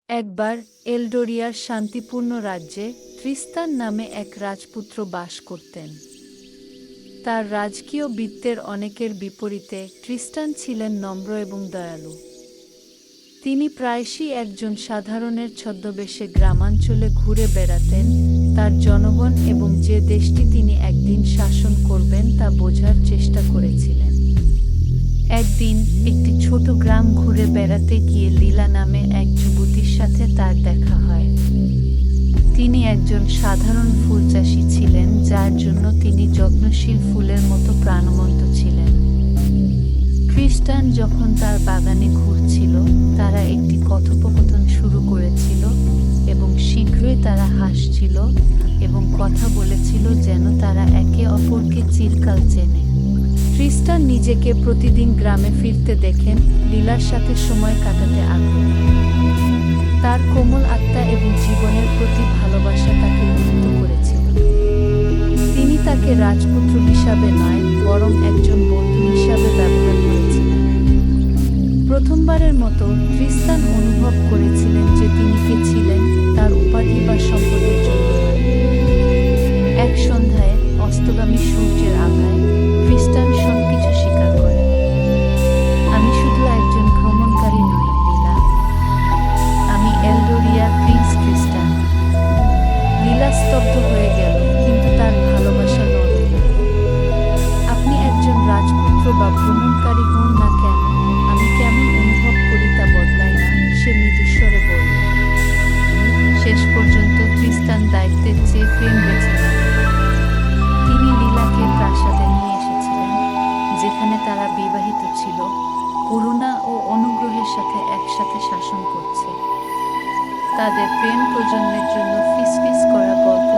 একবার এলডোরিয়ার শান্তিপূর্ণ রাজ্যে ট্রিস্তান নামে এক রাজপুত্র বাস করতেন। তার রাজকীয় বৃত্তের অনেকের বিপরীতে ট্রিস্টান ছিলেন নম্র এবং দয়ালু। তিনি প্রায়শই একজন সাধারণের ছদ্মবেশে গ্রামাঞ্চলে ঘুরে বেড়াতেন, তার জনগণ এবং যে দেশটি তিনি একদিন শাসন করবেন তা বোঝার চেষ্টা করেছিলেন। একদিন একটি ছোট গ্রাম ঘুরে বেড়াতে গিয়ে লীলা নামে এক যুবতীর সাথে তার দেখা হয়। তিনি একজন সাধারণ ফুল চাষী ছিলেন, যার জন্য তিনি যত্নশীল ফুলের মতো প্রাণবন্ত ছিলেন। ট্রিস্টান যখন তার বাগানে ঘুরছিল, তারা একটি কথোপকথন শুরু করেছিল এবং শীঘ্রই তারা হাসছিল এবং কথা বলেছিল যেন তারা একে অপরকে চিরকাল চেনে। ট্রিস্টান নিজেকে প্রতিদিন গ্রামে ফিরতে দেখেন, লীলার সাথে সময় কাটাতে আগ্রহী। তার কোমল আত্মা এবং জীবনের প্রতি ভালোবাসা তাকে মুগ্ধ করেছিল। তিনি তাকে রাজপুত্র হিসাবে নয়, বরং একজন বন্ধু হিসাবে ব্যবহার করেছিলেন। প্রথমবারের মতো ট্রিস্টান অনুভব করেছিলেন যে তিনি কে ছিলেন, তার উপাধি বা সম্পদের জন্য নয়। এক সন্ধ্যায় অস্তগামী সূর্যের আভায় ট্রিস্টান সবকিছু স্বীকার করেন। আমি শুধু একজন ভ্রমণকারী নই, লীলা। আমি এলডোরিয়ার প্রিন্স ট্রিস্টান। লীলা স্তব্ধ হয়ে গেল, কিন্তু তার ভালোবাসা নড়ল না। আপনি একজন রাজপুত্র বা ভ্রমণকারী হন না কেন, আমি কেমন অনুভব করি তা বদলায় না, সে মৃদুস্বরে বলল। শেষ পর্যন্ত ট্রিস্টান দায়িত্বের চেয়ে প্রেম বেছে নেন। তিনি লীলাকে প্রাসাদে নিয়ে এসেছিলেন, যেখানে তারা বিবাহিত ছিল, করুণা ও অনুগ্রহের সাথে একসাথে শাসন করছে। তাদের প্রেম প্রজন্মের জন্য ফিসফিস করা গল্প